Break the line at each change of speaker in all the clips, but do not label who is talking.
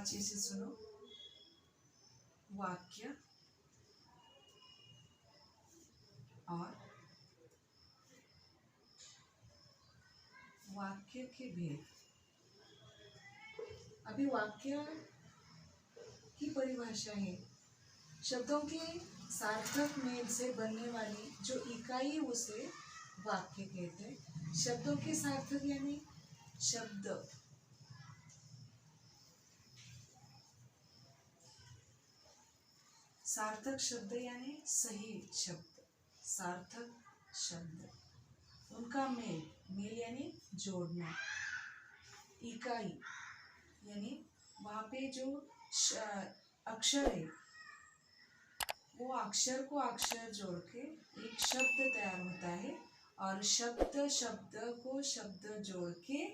अच्छे से सुनो। वाक्य और वाक्य के भेद। अभी वाक्य की परिभाषा है शब्दों के सार्थक मेल से बनने वाली जो इकाई उसे वाक्य कहते हैं। शब्दों के सार्थक यानी शब्द सार्थक शब्द यानी सही शब्द, सार्थक शब्द, उनका मेल, मेल यानी जोड़ना, इकाई यानी वहाँ पे जो अक्षर है वो अक्षर को अक्षर जोड़ के एक शब्द तैयार होता है और शब्द शब्द को शब्द जोड़ के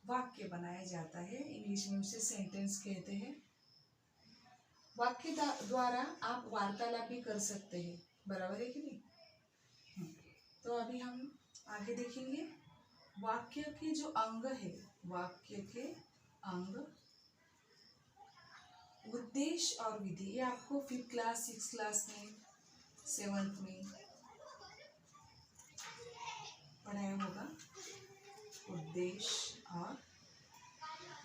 वाक्य बनाया जाता है। इंग्लिश में उसे सेंटेंस कहते हैं। वाक्य द्वारा आप वार्तालाप भी कर सकते हैं, बराबर है कि नहीं? तो अभी हम आगे देखेंगे वाक्य के जो अंग है, वाक्य के अंग, उद्देश्य और विधि। ये आपको 5th क्लास 6th क्लास में 7th में पढ़ाया होगा, उद्देश्य और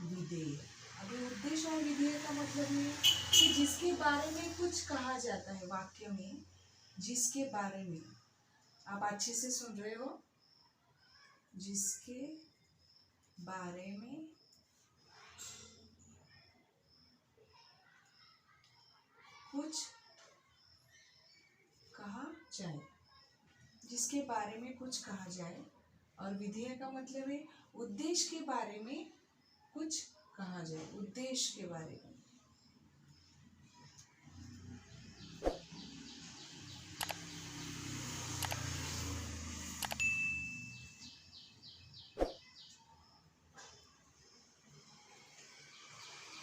विधेय। अभी उद्देश्य और विधेय का मतलब है कि जिसके बारे में कुछ कहा जाता है वाक्य में, जिसके बारे में, आप अच्छे से सुन रहे हो, जिसके बारे में कुछ कहा जाए, जिसके बारे में कुछ कहा जाए। और विधेय का मतलब है उद्देश्य के बारे में कुछ कहा जाए, उद्देश्य के बारे में।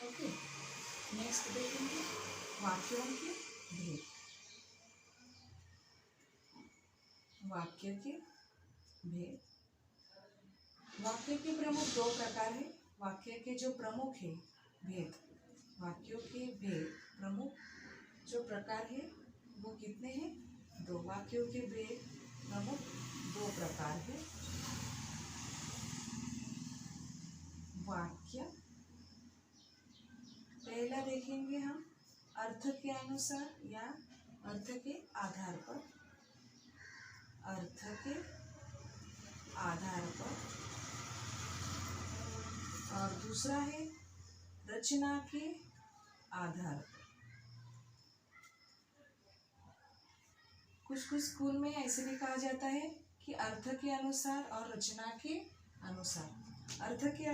ओके, नेक्स्ट देखेंगे वाक्यों के भेद। वाक्य के भेद। वाक्य के प्रमुख 2 प्रकार है। वाक्य के जो प्रमुख है भेद, वाक्यों के भेद प्रमुख जो प्रकार है वो कितने हैं? 2। वाक्यों के भेद प्रमुख 2 प्रकार है। वाक्य पहला देखेंगे हम अर्थ के अनुसार या अर्थ के आधार पर। अर्थ के आधार पर। और दूसरा है रचना के आधार पर। कुछ स्कूल में ऐसे भी कहा जाता है कि अर्थ के अनुसार और रचना के अनुसार। अर्थ के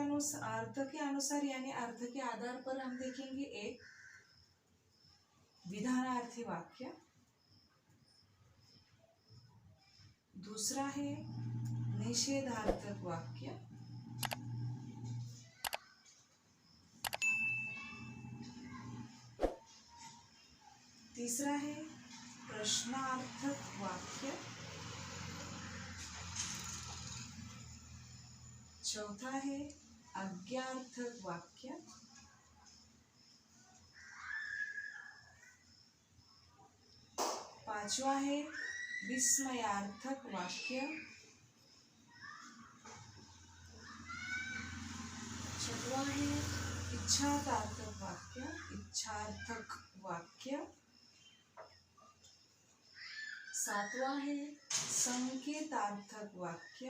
अनुसार यानी अर्थ के आधार पर हम देखेंगे एक विधानार्थी वाक्य, दूसरा है निषेधार्थक वाक्य, तीसरा है प्रश्नार्थक वाक्य, चौथा है आज्ञार्थक वाक्य, पांचवा है विस्मयार्थक वाक्य, छठवां है इच्छार्थक वाक्य, इच्छार्थक वाक्य, सातवां है संकेतार्थक वाक्य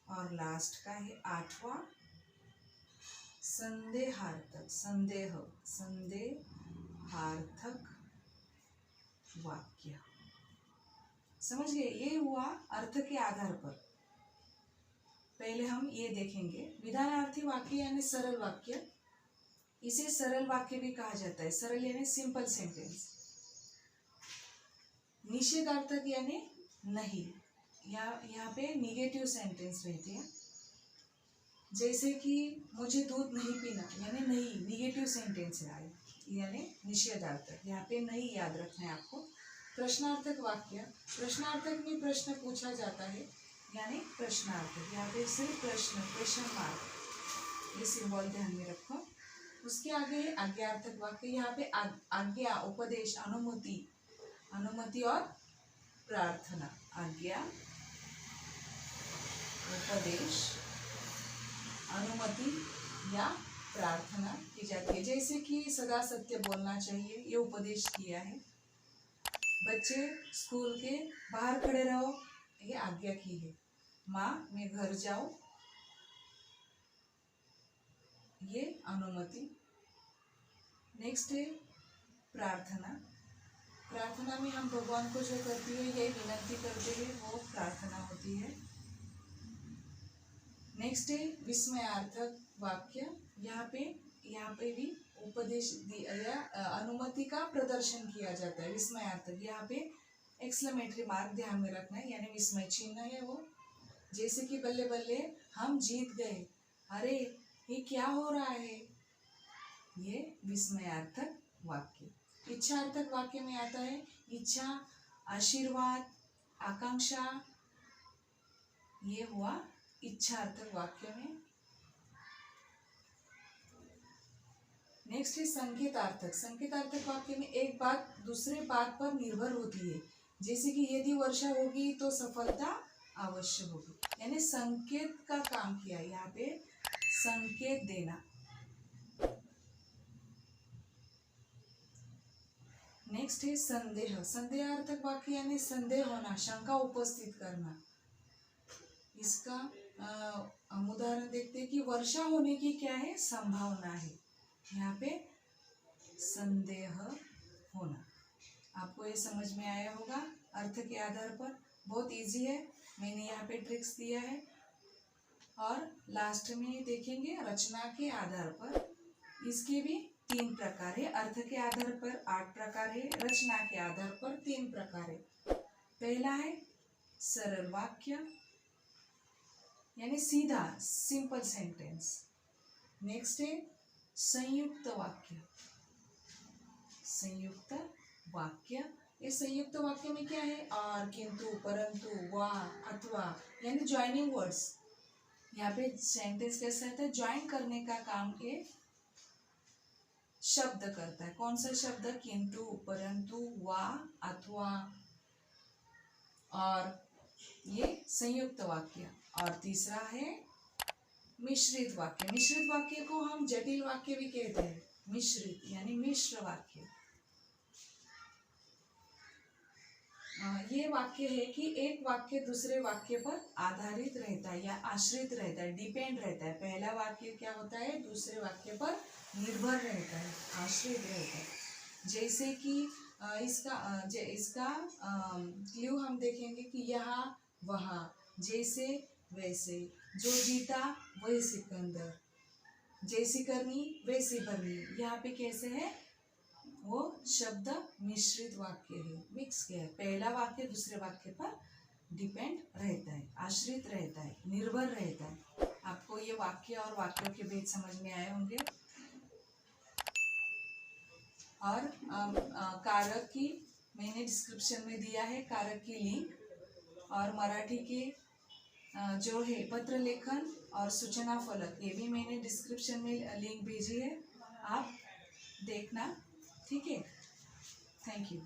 और लास्ट का है 8वां संदेहार्थक, संदेहार्थक वाक्य। समझ गए? ये हुआ अर्थ के आधार पर। पहले हम ये देखेंगे विधानार्थी वाक्य यानी सरल वाक्य। इसे सरल वाक्य भी कहा जाता है। सरल यानी सिंपल सेंटेंस। निषेधार्थक यानी नहीं, यहाँ पे निगेटिव सेंटेंस रहते हैं। जैसे कि मुझे दूध नहीं पीना यानी नहीं, निगेटिव सेंटेंस है यानी निषेधार्थक। यहाँ पे नहीं याद रखना है आपको। प्रश्नार्थक वाक्य, प्रश्नार्थक में प्रश्न पूछा जाता है यानी प्रश्नार्थक। यहाँ पे सिर्फ प्रश्न, क्वेश्चन मार्क, ये सिंबल ध्यान में रखो। उसके आगे है आज्ञार्थक वाक्य। यहाँ पे आज्ञा, उपदेश, अनुमति और प्रार्थना। आज्ञा, उपदेश, अनुमति या प्रार्थना की जाती है। जैसे कि सदा सत्य बोलना चाहिए, ये उपदेश किया है। बच्चे स्कूल के बाहर खड़े रहो, ये आज्ञा की है। माँ मैं घर जाऊं, ये अनुमति। नेक्स्ट है प्रार्थना। प्रार्थना में हम भगवान को जो करती है, ये विनती करते हैं, वो प्रार्थना होती है। नेक्स्ट है विस्मयार्थक वाक्य। यहाँ पे भी उपदेश या अनुमति का प्रदर्शन किया जाता है। विस्मयार्थक, यहाँ पे एक्सक्लेमेटरी मार्क ध्यान में रखना है, यानी विस्मय चिन्ह है वो। जैसे कि बल्ले बल्ले हम जीत गए, अरे ये क्या हो रहा है, ये विस्मयार्थक वाक्य। इच्छार्थक वाक्य में आता है इच्छा, आशीर्वाद, आकांक्षा, ये हुआ इच्छार्थक वाक्य में। नेक्स्ट है संकेतार्थक। संकेतार्थक वाक्य में एक बात दूसरे बात पर निर्भर होती है। जैसे कि यदि वर्षा होगी तो सफलता अवश्य होगी, यानी संकेत का काम किया, यहाँ पे संकेत देना। नेक्स्ट है संदेह। संदेहार्थक वाक्य यानी संदेह होना, शंका उपस्थित करना। इसका हम उदाहरण देखते हैं कि वर्षा होने की क्या है, संभावना है। यहाँ पे संदेह होना। आपको ये समझ में आया होगा अर्थ के आधार पर, बहुत इजी है, मैंने यहाँ पे ट्रिक्स दिया है। और लास्ट में देखेंगे रचना के आधार पर, इसके भी 3 प्रकार है। अर्थ के आधार पर 8 प्रकार है, रचना के आधार पर 3 प्रकार है। पहला है सरल वाक्य, यानी सीधा, सिंपल सेंटेंस। नेक्स्ट है संयुक्त वाक्य। संयुक्त वाक्य, ये संयुक्त वाक्य में क्या है, और, किंतु, परंतु, वा, अथवा, यानी ज्वाइनिंग वर्ड्स। यहाँ पे सेंटेंस कैसा रहता है, ज्वाइन करने का काम ये शब्द करता है। कौन सा शब्द, किंतु, परंतु, वा, अथवा, और, ये संयुक्त वाक्य। और तीसरा है मिश्रित वाक्य। मिश्रित वाक्य को हम जटिल वाक्य भी कहते हैं। मिश्रित यानी मिश्र वाक्य। ये वाक्य है कि एक वाक्य दूसरे वाक्य पर आधारित रहता है या आश्रित रहता है, डिपेंड रहता है। पहला वाक्य क्या होता है, दूसरे वाक्य पर निर्भर रहता है, आश्रित रहता है। जैसे कि इसका क्लू हम देखेंगे कि यहाँ वहाँ, जैसे वैसे, जो जीता वही सिकंदर, जैसी करनी वैसी भरनी। यहाँ पे कैसे है, वो शब्द मिश्रित वाक्य है, मिक्स किया है। पहला वाक्य दूसरे वाक्य पर डिपेंड रहता है, आश्रित रहता है, निर्भर रहता है। आपको ये वाक्य और वाक्यों के भेद समझ में आए होंगे। और कारक की मैंने डिस्क्रिप्शन में दिया है, कारक की लिंक, और मराठी के जो है पत्र लेखन और सूचना फलक, ये भी मैंने डिस्क्रिप्शन में लिंक भेजी है, आप देखना, ठीक है। Thank you.